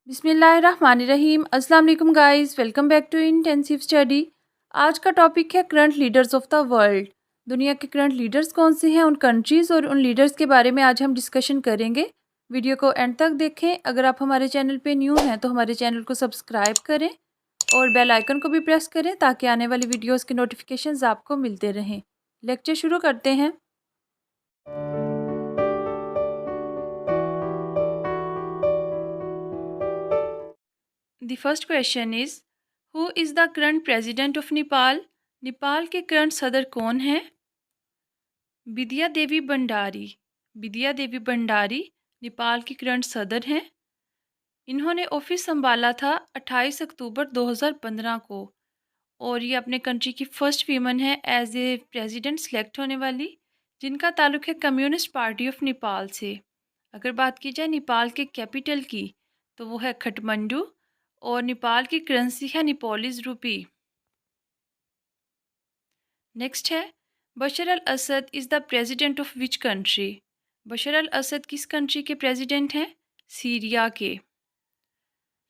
बिस्मिल्लाहिर्रहमानिर्रहीम। अस्सलाम वालेकुम guys, welcome back to intensive study. आज का टॉपिक है current leaders of the world. दुनिया के करंट लीडर्स कौन से हैं, उन कंट्रीज़ और उन लीडर्स के बारे में आज हम डिस्कशन करेंगे। वीडियो को एंड तक देखें। अगर आप हमारे चैनल पे न्यू हैं तो हमारे चैनल को सब्सक्राइब करें और बेल आइकन को भी प्रेस करें ताकि आने वाली वीडियोज़ के नोटिफिकेशन आपको मिलते रहें। लेक्चर शुरू करते हैं। The first question is who is the current president of Nepal. Nepal के करंट सदर कौन हैं? बिद्या देवी भंडारी। बिद्या देवी भंडारी नेपाल की करंट सदर हैं। इन्होंने ऑफिस संभाला था 28 अक्टूबर 2015 को और ये अपने कंट्री की फर्स्ट वीमन है एज ए प्रेसिडेंट सेलेक्ट होने वाली, जिनका ताल्लुक है कम्युनिस्ट पार्टी ऑफ नेपाल से। अगर बात की जाए नेपाल के कैपिटल की तो वो है खटमंडू और नेपाल की करेंसी है निपोलिस रूपी। नेक्स्ट है Bashar al Assad is the president of which country. Bashar al Assad किस कंट्री के प्रेसिडेंट हैं? सीरिया के।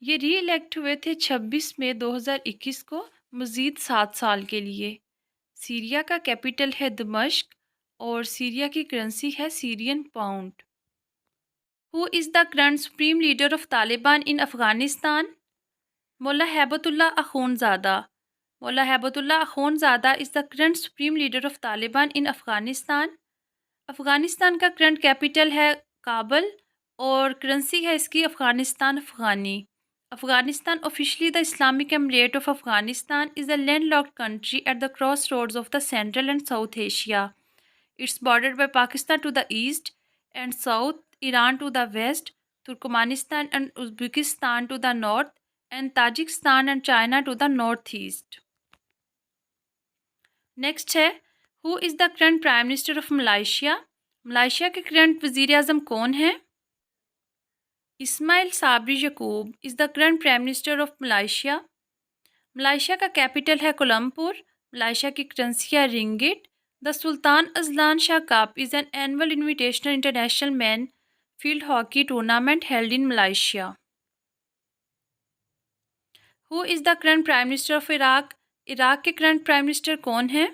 ये री इलेक्ट हुए थे 26 मई 2021 को मज़ीद 7 साल के लिए। सीरिया का कैपिटल है दमिश्क और सीरिया की करेंसी है Syrian pound. Who is the current supreme leader of Taliban in Afghanistan? Mawlawi Hibatullah Akhundzada. Mawlawi Hibatullah Akhundzada is the current supreme leader of Taliban in Afghanistan. Afghanistan का current capital है Kabul और currency है इसकी Afghanistan afghani. Afghanistan officially the Islamic Emirate of Afghanistan is the landlocked country at the crossroads of the central and south Asia. It's bordered by Pakistan to the east and south, Iran to the west, Turkmenistan and Uzbekistan to the north and Tajikistan and China to the northeast. Next है who is the current prime minister of Malaysia. Malaysia के current वज़ीर आज़म कौन हैं? Ismail Sabri Yaakob is the current prime minister of Malaysia. Malaysia का capital है Kuala Lumpur. Malaysia की currency है ringgit. The Sultan Azlan Shah Cup is an annual invitational international men field hockey tournament held in Malaysia. Who is the current prime minister of Iraq. Iraq के current prime minister कौन हैं?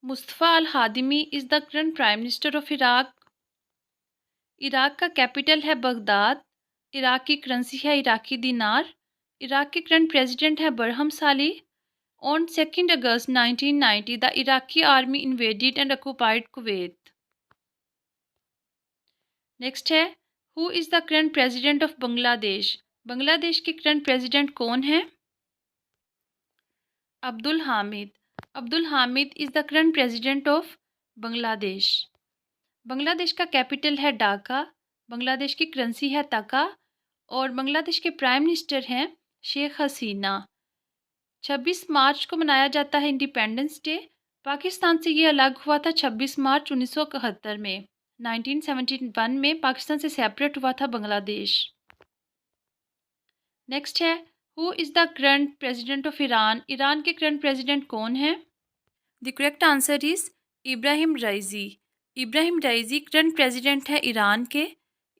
Mustafa al Kadhimi is the current prime minister of Iraq. Iraq का capital है Baghdad. Iraq की currency है Iraqi दिनार। Iraq के current president है Barham Salih. On 2 August 1990 the Iraqi army invaded and occupied Kuwait. Next है who is the current president of Bangladesh. Bangladesh के current president कौन हैं? Abdul Hamid. Abdul Hamid is the current president of Bangladesh. Bangladesh का कैपिटल है ढाका। बांग्लादेश की करेंसी है तका और बांग्लादेश के प्राइम मिनिस्टर हैं शेख हसीना। 26 मार्च को मनाया जाता है इंडिपेंडेंस डे। पाकिस्तान से ये अलग हुआ था 26 मार्च 1971 में। 1971 में पाकिस्तान से सेपरेट हुआ था बांग्लादेश। नेक्स्ट है who is the current president of Iran. Iran के करंट प्रेसिडेंट कौन हैं? The correct answer is Ebrahim Raisi. Ebrahim Raisi current president है ईरान के।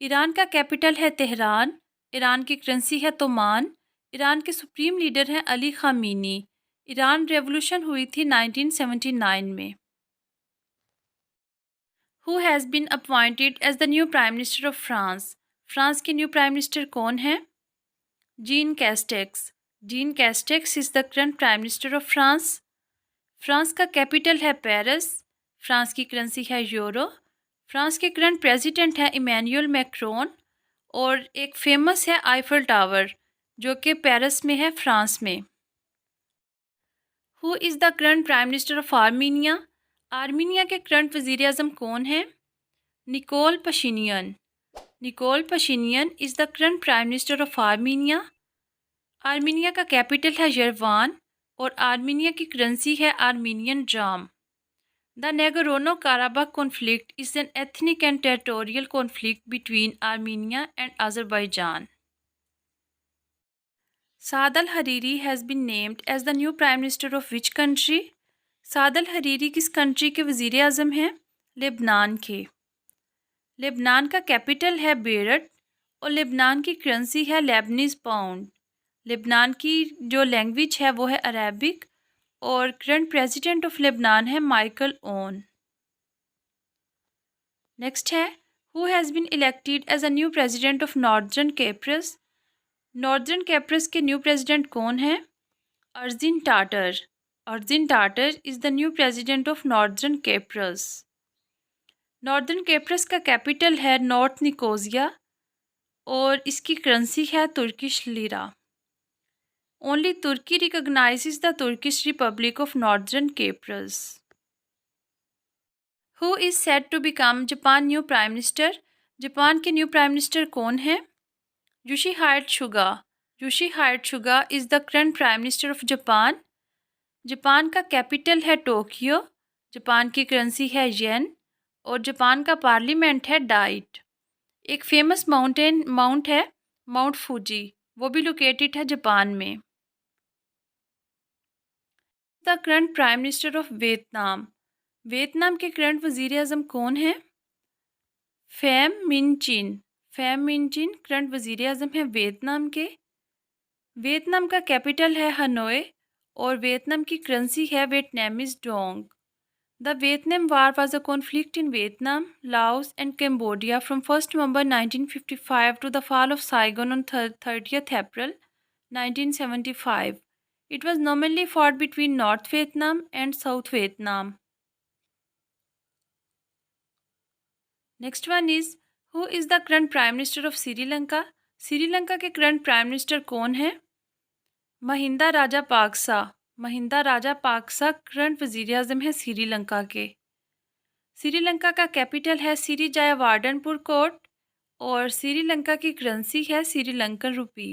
ईरान का कैपिटल है तेहरान। ईरान की करेंसी है तोमान। ईरान के सुप्रीम लीडर हैं अली खामीनी। ईरान रेवोल्यूशन हुई थी 1979 में। Who has been appointed as the new prime minister of France. France के न्यू प्राइम मिनिस्टर कौन हैं? Gene Castex. Gene Castex is the current prime minister of France. France का capital है Paris. France की currency है euro. France के current president हैं Emmanuel Macron और एक फेमस है आईफल टावर जो कि पेरिस में है, फ्रांस में। Who is the current prime minister of Armenia. Armenia के करंट वज़ीर आज़म कौन हैं? Nikol Pashinyan. Nikol Pashinyan is the current prime minister of Armenia. Armenia का कैपिटल है यरवान और आर्मीनिया की करेंसी है Armenian dram. The Nagorno Karabakh conflict is an ethnic and territorial conflict between Armenia and Azerbaijan. Saad al Hariri has been named as the new prime minister of which country. Saad al Hariri किस country के वज़ीर आज़म हैं? Lebanon के। Lebanon का capital है बेरट और Lebanon की currency है लेबनीज़ पाउंड। लेबनान की जो लैंग्वेज है वो है अरेबिक और करंट प्रेसिडेंट ऑफ लेबनान है माइकल ओन। नेक्स्ट है who has been elected as a new president of northern Cyprus. Northern Cyprus के न्यू प्रेसिडेंट कौन है? Ersin Tatar. Ersin Tatar is the new president of northern Cyprus. Northern Cyprus का capital है north Nicosia और इसकी currency है Turkish lira. Only Turkey recognizes the Turkish republic of northern Cyprus. Who is said to become Japan new prime minister. Japan के new prime minister कौन है? Yoshihide Suga. Yoshihide Suga is the current prime minister of Japan. Japan का capital है Tokyo. Japan की currency है yen और Japan का parliament है डाइट। एक फेमस माउंट है माउंट फूजी, वो भी लोकेटेड है जापान में। The current prime minister of Vietnam. Vietnam के करंट वजीर अजम कौन है? Pham Minh Chinh. Pham Minh Chinh current वजीर अजम है वियतनाम के। वियतनाम का कैपिटल है हनोई और वियतनाम की करेंसी है Vietnamese Dong. The Vietnam War was a conflict in Vietnam, Laos and Cambodia from 1st November 1955 to the fall of Saigon on 30th April 1975. It was nominally fought between North Vietnam and South Vietnam. Next one is, who is the current Prime Minister of Sri Lanka? Sri Lanka के current Prime Minister कौन है? Mahinda Rajapaksa. Mahinda Rajapaksa current वजीर आज़म है श्रीलंका के। श्रीलंका का capital है सिरी जयवर्धनपुर coat और श्रीलंका की करेंसी है Sri Lankan rupee.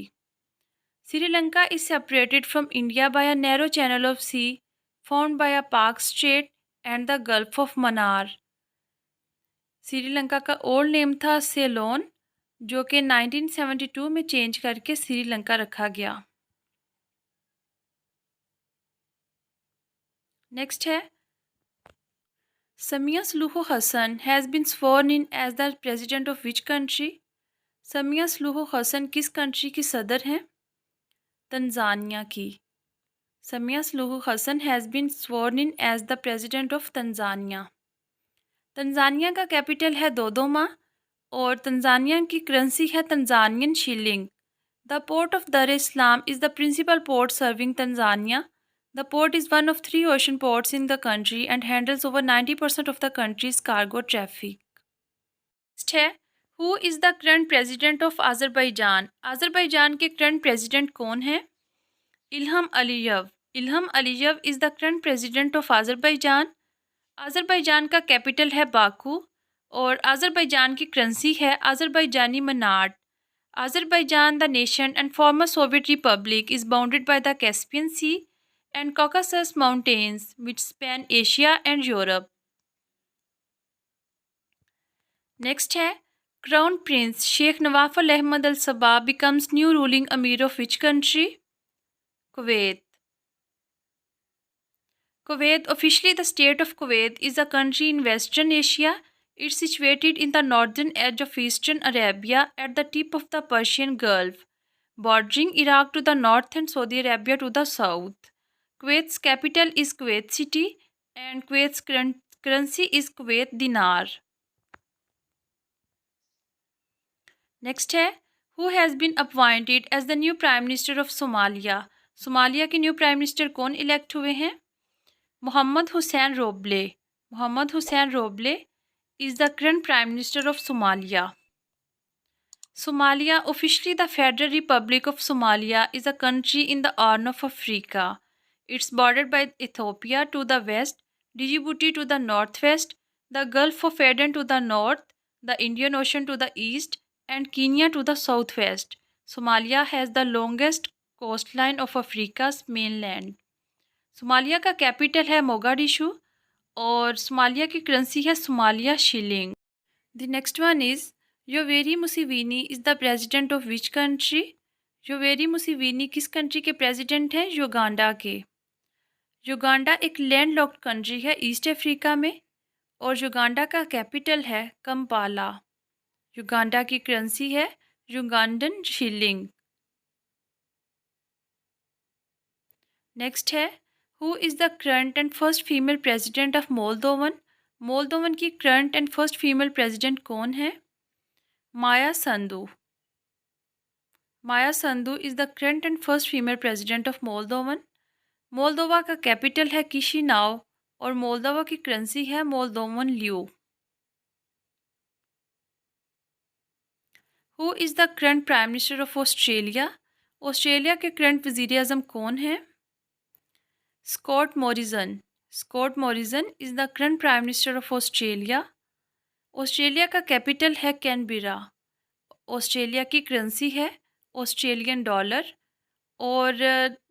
Sri Lanka is separated from India by a narrow channel of sea found by a Palk strait and the gulf of Mannar. Sri Lanka का ओल्ड नेम था सेलोन, जो कि 1972 में चेंज करके श्रीलंका रखा गया। नेक्स्ट है Samia Suluhu Hassan has been sworn in as the president of which country. Samia Suluhu Hassan किस कंट्री की सदर हैं? तंजानिया की। Samia Suluhu Hassan has been sworn in as the president of Tanzania. Tanzania का capital है Dodoma और Tanzania की currency है Tanzanian shilling. The port of Dar es Salaam is the principal port serving Tanzania. The port is one of 3 ocean ports in the country and handles over 90% of the country's cargo traffic. Next है, who is the current president of Azerbaijan? Azerbaijan के current president कौन है? इल्हम अलीयव। इल्हम अलीयव is the current president of Azerbaijan. Azerbaijan का capital है Baku और Azerbaijan की currency है Azerbaijani मनाट। Azerbaijan, the nation and former Soviet republic, is bounded by the Caspian Sea and Caucasus Mountains, which span Asia and Europe. Next है Crown Prince Sheikh Nawaf Al Ahmad Al Sabah becomes new ruling Amir of which country? Kuwait. Kuwait, officially the state of Kuwait, is a country in Western Asia. It's situated in the northern edge of Eastern Arabia at the tip of the Persian Gulf, bordering Iraq to the north and Saudi Arabia to the south. Kuwait's capital is Kuwait City and Kuwait's currency is Kuwait dinar. Next है who has been appointed as the new Prime Minister of Somalia. Somalia के new prime minister कौन elect हुए हैं? Mohamed Hussein Roble. Mohamed Hussein Roble is the current Prime Minister of Somalia. Somalia, officially the Federal Republic of Somalia, is a country in the Horn of Africa. It's bordered by Ethiopia to the west, Djibouti to the northwest, the Gulf of Aden to the north, the Indian Ocean to the east, and Kenya to the southwest. Somalia has the longest coastline of Africa's mainland. Somalia का capital है Mogadishu और Somalia की currency है Somalia shilling. The next one is Yoweri Museveni is the president of which country. Yoweri Museveni किस country के president हैं? Uganda के। Uganda एक लैंडलॉक्ड कंट्री है ईस्ट अफ्रीका में और युगांडा का कैपिटल है कंपाला। युगांडा की करेंसी है युगांडन शिलिंग। नेक्स्ट है, who is the current and first female president of Moldovan. Moldovan की current and first female president कौन है? Maia Sandu. Maia Sandu is the current and first female president of Moldovan. Moldova का capital है Chisinau और Moldova की currency है Moldovan leu. Who is the current prime minister of Australia. Australia के current वज़ीर आज़म कौन है? Scott Morrison. Scott Morrison is the current prime minister of Australia. Australia का कैपिटल है कैनबेरा। ऑस्ट्रेलिया की करेंसी है ऑस्ट्रेलियन डॉलर और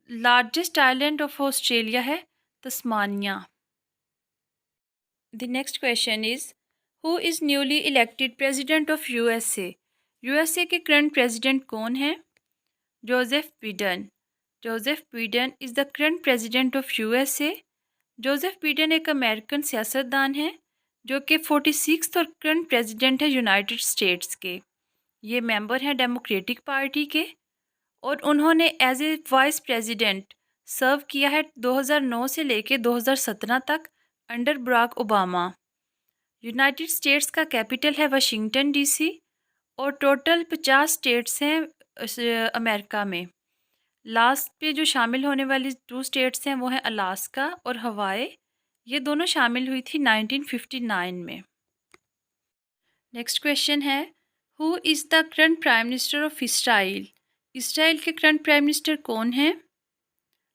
लार्जेस्ट आइलैंड ऑफ ऑस्ट्रेलिया है Tasmania. The next question is, who is newly elected president of USA. USA के current president कौन है? Joseph Biden. Joseph Biden is the current president of USA. Joseph Biden एक American सियासतदान है जो कि 46th और करंट प्रेसिडेंट है यूनाइटेड स्टेट्स के। ये मेंबर हैं डेमोक्रेटिक पार्टी के और उन्होंने एज ए वाइस प्रेसिडेंट सर्व किया है 2009 से लेके 2017 तक under Barack Obama. United States का कैपिटल है वाशिंगटन डीसी और टोटल 50 स्टेट्स हैं अमेरिका में। लास्ट पे जो शामिल होने वाली 2 स्टेट्स हैं वो हैं अलास्का और हवाई। ये दोनों शामिल हुई थी 1959 में। नेक्स्ट क्वेश्चन है, who is the current prime minister of Israel. Israel के करंट प्राइम मिनिस्टर कौन हैं?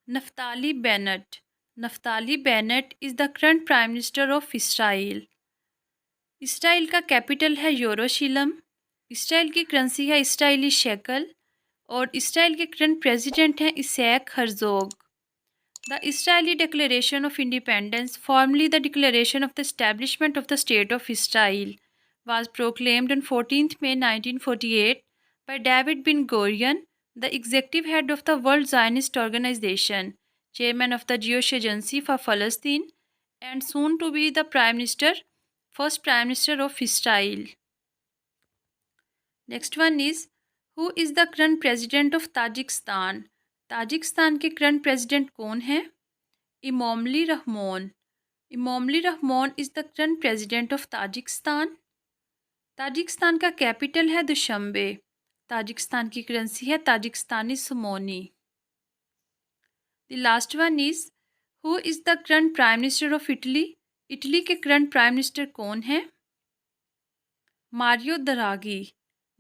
Naftali Bennett. Naftali Bennett is the current prime minister of Israel. Israel का कैपिटल है यरूशलेम। इसराइल की करेंसी है इसराइली शेकल और इसराइल के करंट प्रेसिडेंट हैं Isaac Herzog. The Israeli declaration of independence, formally the declaration of the establishment of the state of Israel, was proclaimed on 14th May 1948 by David Ben-Gurion, the executive head of the World Zionist Organization, chairman of the Jewish Agency for Palestine, and soon to be the first Prime Minister of Israel. Next one is, who is the current president of Tajikistan? Tajikistan के current president कौन है? Emomali Rahmon. Emomali Rahmon is the current president of Tajikistan. Tajikistan का capital है Dushanbe. Tajikistan की currency है Tajikistani somoni. The last one is, who is the current prime minister of Italy. Italy के current prime minister कौन है? Mario Draghi.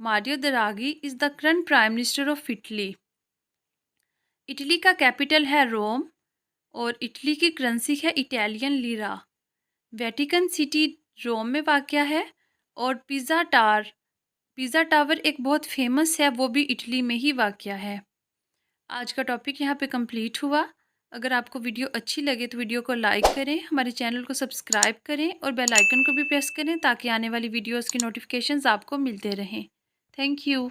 Mario Draghi is the current prime minister of Italy. Italy का capital है Rome और Italy की currency है Italian lira. Vatican city रोम में वाक़या है और पिज़्ज़ा टावर एक बहुत फेमस है, वो भी इटली में ही वाक़या है। आज का टॉपिक यहाँ पे कंप्लीट हुआ। अगर आपको वीडियो अच्छी लगे तो वीडियो को लाइक करें, हमारे चैनल को सब्सक्राइब करें और बेल आइकन को भी प्रेस करें ताकि आने वाली वीडियोस की नोटिफिकेशंस आपको मिलते रहें। Thank you.